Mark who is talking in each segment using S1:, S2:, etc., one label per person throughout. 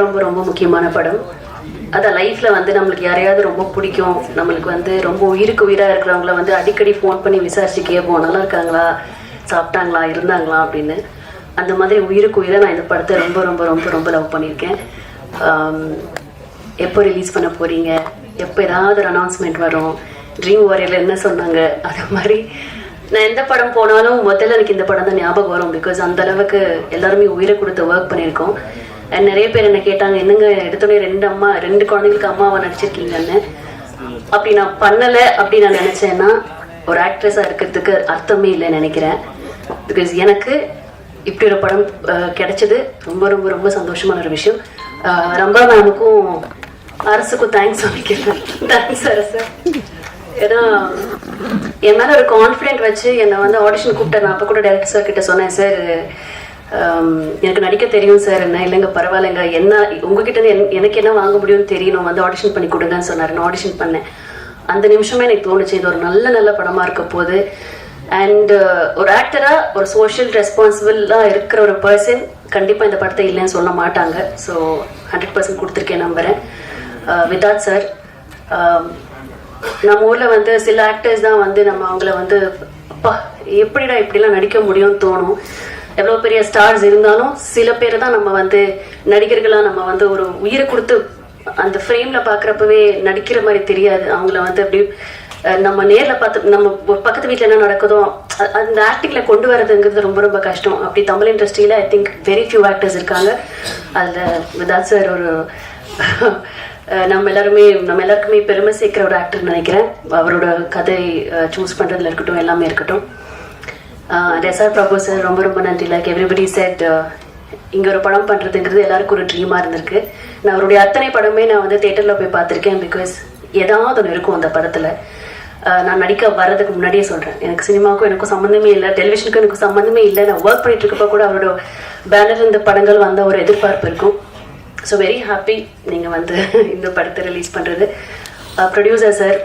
S1: ரொம்ப ரொம்ப முக்கியமான படம். அதான் லைஃப்ல வந்து நம்மளுக்கு யாரையாவது ரொம்ப பிடிக்கும், நம்மளுக்கு வந்து ரொம்ப உயிருக்கு உயிராக இருக்கிறவங்கள வந்து அடிக்கடி ஃபோன் பண்ணி விசாரிச்சு கேட்போம், நல்லா இருக்காங்களா, சாப்பிட்டாங்களா, இருந்தாங்களா அப்படின்னு. அந்த மாதிரி உயிருக்கு உயிராக நான் இந்த படத்தை ரொம்ப ரொம்ப ரொம்ப ரொம்ப லவ் பண்ணியிருக்கேன். எப்போ ரிலீஸ் பண்ண போறீங்க, எப்போ ஏதாவது ஒரு அனௌன்ஸ்மெண்ட் வரும், ட்ரீம் வாரியரில் என்ன சொன்னாங்க, அது மாதிரி நான் எந்த படம் போனாலும் முதல்ல எனக்கு இந்த படம் தான் ஞாபகம் வரும். பிகாஸ் அந்த அளவுக்கு எல்லாருமே உயிரை கொடுத்து ஒர்க் பண்ணியிருக்கோம். அண்ட் நிறைய பேர் என்ன கேட்டாங்க, என்னங்க எடுத்தோடனே ரெண்டு குழந்தைங்களுக்கு அம்மாவை நடிச்சிருக்கீங்கன்னு. அப்படி நான் பண்ணலை அப்படி நான் நினச்சேன்னா ஒரு ஆக்ட்ரஸாக இருக்கிறதுக்கு அர்த்தமே இல்லைன்னு நினைக்கிறேன். பிகாஸ் எனக்கு இப்படி ஒரு படம் கிடைச்சது ரொம்ப ரொம்ப ரொம்ப சந்தோஷமான ஒரு விஷயம். ரம்பா மேமுக்கும் அரசுக்கும் தேங்க்ஸ் சொல்லிக்கிறேன். தேங்க்ஸ் அரசு. ஏன்னா என் மேலே ஒரு கான்ஃபிடென்ட் வச்சு என்னை வந்து ஆடிஷன் கூப்பிட்டேன். நான் அப்போ கூட டைரக்டர் சார் கிட்ட சொன்னேன், சார் எனக்கு நடிக்க தெரியும் சார். என்ன இல்லைங்க பரவாயில்லைங்க, என்ன உங்ககிட்ட எனக்கு என்ன வாங்க முடியும்னு தெரியணும், வந்து ஆடிஷன் பண்ணி கொடுங்கன்னு சொன்னார். நான் ஆடிஷன் பண்ணேன். அந்த நிமிஷமே எனக்கு தோணுச்சு இது ஒரு நல்ல படமாக இருக்க போகுது. அண்ட் ஒரு ஆக்டராக ஒரு சோஷியல் ரெஸ்பான்சிபிளாக இருக்கிற ஒரு பர்சன் கண்டிப்பாக இந்த படத்தை இல்லைன்னு சொல்ல மாட்டாங்க. ஸோ 100% கொடுத்துருக்கேன் நம்புகிறேன். விதாத் சார், நம்ம ஊரில் வந்து சில ஆக்டர்ஸ் தான் வந்து நம்ம அவங்கள வந்து அப்பா எப்படிடா இப்படிலாம் நடிக்க முடியும்னு தோணும். எவ்வளோ பெரிய ஸ்டார்ஸ் இருந்தாலும் சில பேர் தான் நம்ம வந்து நடிகர்களாக நம்ம வந்து ஒரு உயிரை கொடுத்து அந்த ஃப்ரேமில் பார்க்குறப்பவே நடிக்கிற மாதிரி தெரியாது. அவங்கள வந்து அப்படி நம்ம நேரில் பார்த்து நம்ம பக்கத்து வீட்டில் என்ன நடக்குதோ அந்த ஆக்டிங்கில் கொண்டு வரதுங்கிறது ரொம்ப ரொம்ப கஷ்டம். அப்படி தமிழ் இண்டஸ்ட்ரியில் I think very few actors இருக்காங்க. அதில் விதாத் சார் ஒரு நம்ம எல்லாருக்குமே பெருமை சேர்க்கிற ஒரு ஆக்டர் நினைக்கிறேன். அவரோட கதை சூஸ் பண்ணுறதுல இருக்கட்டும், எல்லாமே இருக்கட்டும். ரெசார் பிரபு சார் ரொம்ப ரொம்ப நன்றி. லைக் எவ்ரிபடி செட், இங்கே ஒரு படம் பண்ணுறதுங்கிறது எல்லாருக்கும் ஒரு ட்ரீமாக இருந்திருக்கு. நான் அவருடைய அத்தனை படமே நான் வந்து தேட்டரில் போய் பார்த்துருக்கேன். பிகாஸ் ஏதாவது ஒன்று இருக்கும் அந்த படத்தில். நான் நடிக்க வர்றதுக்கு முன்னாடியே சொல்கிறேன், எனக்கு சினிமாவுக்கும் எனக்கும் சம்மந்தமே இல்லை, டெலிவிஷனுக்கும் எனக்கு சம்மந்தமே இல்லை. நான் ஒர்க் பண்ணிட்டு இருக்கப்போ கூட அவரோட பேனர் இந்த படங்கள் வந்த ஒரு எதிர்பார்ப்பு இருக்கும். ஸோ வெரி ஹாப்பி நீங்கள் வந்து இந்த படத்தை ரிலீஸ் பண்ணுறது. ப்ரொடியூசர் சார்,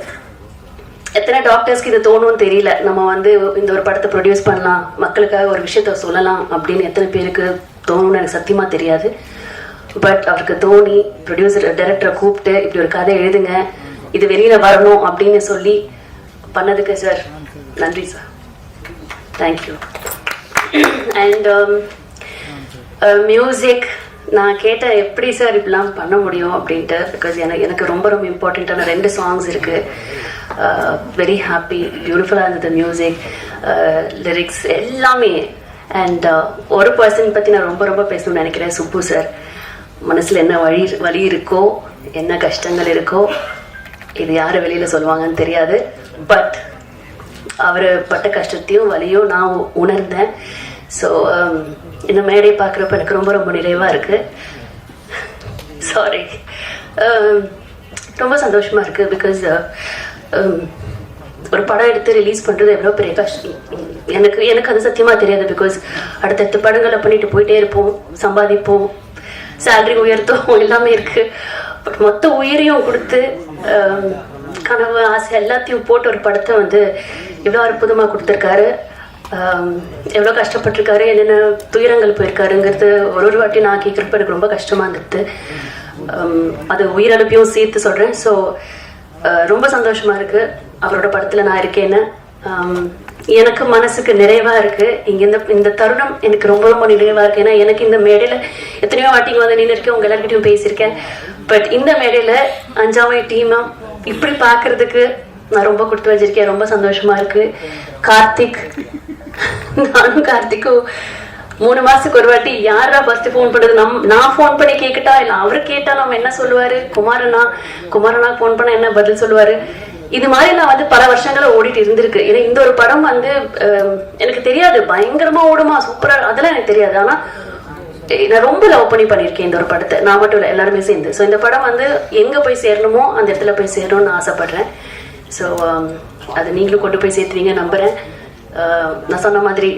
S1: எத்தனை டாக்டர்ஸ்க்கு இது தோணும்னு தெரியல, நம்ம வந்து இந்த ஒரு படத்தை ப்ரொடியூஸ் பண்ணலாம், மக்களுக்காக ஒரு விஷயத்த சொல்லலாம் அப்படின்னு எத்தனை பேருக்கு தோணும்னு எனக்கு சத்தியமாக தெரியாது. பட் அவருக்கு தோணி ப்ரொடியூசர் டைரக்டரை கூப்பிட்டு இப்படி ஒரு கதை எழுதுங்க, இது வெளியில் வரணும் அப்படின்னு சொல்லி பண்ணதுக்கு சார் நன்றி சார். தேங்க்யூ. அண்ட் மியூசிக் நான் கேட்டேன், எப்படி சார் இப்படிலாம் பண்ண முடியும் அப்படின்ட்டு. பிகாஸ் எனக்கு ரொம்ப ரொம்ப இம்பார்ட்டண்ட்டான 2 சாங்ஸ் இருக்குது. வெரி ஹாப்பி, பியூட்டிஃபுல்லாக இருந்தது மியூசிக், லிரிக்ஸ் எல்லாமே. அண்ட் ஒரு பர்சன் பற்றி நான் ரொம்ப ரொம்ப பேசணும்னு நினைக்கிறேன், சுப்பு சார். மனசில் என்ன வலி இருக்கோ, என்ன கஷ்டங்கள் இருக்கோ, இது யார் வெளியில் சொல்லுவாங்கன்னு தெரியாது. பட் அவர் பட்ட கஷ்டத்தையும் வலியும் நான் உணர்ந்தேன். ஸோ இந்த மேடை பார்க்குறப்ப எனக்கு ரொம்ப ரொம்ப நிறைவாக இருக்குது. சாரி, ரொம்ப சந்தோஷமாக இருக்குது. பிகாஸ் ஒரு படம் எடுத்து ரிலீஸ் பண்ணுறது எவ்வளோ பெரிய கஷ்டம் எனக்கு அது சத்தியமாக தெரியாது. பிகாஸ் அடுத்தடுத்த படங்களை பண்ணிட்டு போயிட்டே இருப்போம், சம்பாதிப்போம், சேலரி உயர்த்தோம், எல்லாமே இருக்குது. பட் மொத்த உயிரையும் கொடுத்து கனவு ஆசை எல்லாத்தையும் போட்டு ஒரு படத்தை வந்து எவ்வளோ அற்புதமாக கொடுத்துருக்காரு, எவ்வளோ கஷ்டப்பட்டிருக்காரு, என்னென்ன துயரங்கள் போயிருக்காருங்கிறது ஒரு வாட்டி நான் கேட்குறப்ப எனக்கு ரொம்ப கஷ்டமாக இருந்தது. அது உயிரிழப்பையும் சேர்த்து சொல்கிறேன். ஸோ ரொம்ப சந்தோஷமாக இருக்குது அவரோட படத்தில் நான் இருக்கேன்னு. எனக்கு மனசுக்கு நிறைவாக இருக்குது. இங்கே இந்த தருணம் எனக்கு ரொம்ப ரொம்ப நிறைவாக இருக்குது. ஏன்னா எனக்கு இந்த மேடையில் எத்தனையோ வாட்டிங்க வந்து நின்று இருக்கேன், உங்கள் எல்லார்கிட்டையும் பேசியிருக்கேன். பட் இந்த மேடையில் 5ஆம் டீமாக இப்படி பார்க்குறதுக்கு நான் ரொம்ப கொடுத்து வச்சிருக்கேன். ரொம்ப சந்தோஷமாக இருக்குது. கார்த்திக், நானும் கார்த்திக்கும் 3 மாதத்துக்கு ஒரு வாட்டி யாரா ஃபர்ஸ்ட் ஃபோன் பண்ணுறது, நான் ஃபோன் பண்ணி கேட்கட்டா இல்லை அவரு கேட்டால் நம்ம என்ன சொல்லுவார், குமாரனா ஃபோன் பண்ண என்ன பதில் சொல்லுவார். இது மாதிரி நான் வந்து பல வருஷங்கள ஓடிட்டு இருந்திருக்கு. ஏன்னா இந்த ஒரு படம் வந்து எனக்கு தெரியாது பயங்கரமா ஓடுமா சூப்பரா, அதெல்லாம் எனக்கு தெரியாது. ஆனால் நான் ரொம்ப லவ் பண்ணியிருக்கேன் இந்த ஒரு படத்தை. நான் மட்டும் இல்லை, எல்லாருமே சேர்ந்து. ஸோ இந்த படம் வந்து எங்கே போய் சேரணுமோ அந்த இடத்துல போய் சேரணும்னு நான் ஆசைப்படுறேன். ஸோ அதை நீங்களும் கொண்டு போய் சேர்த்துவீங்க நம்புகிறேன். நான் சொன்ன மாதிரி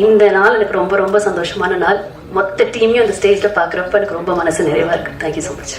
S1: இந்த நாள் எனக்கு ரொம்ப ரொம்ப சந்தோஷமான நாள். மொத்த டீமையும் அந்த ஸ்டேஜில் பார்க்குறப்ப எனக்கு ரொம்ப மனசு நிறைவாக இருக்குது. Thank you so much.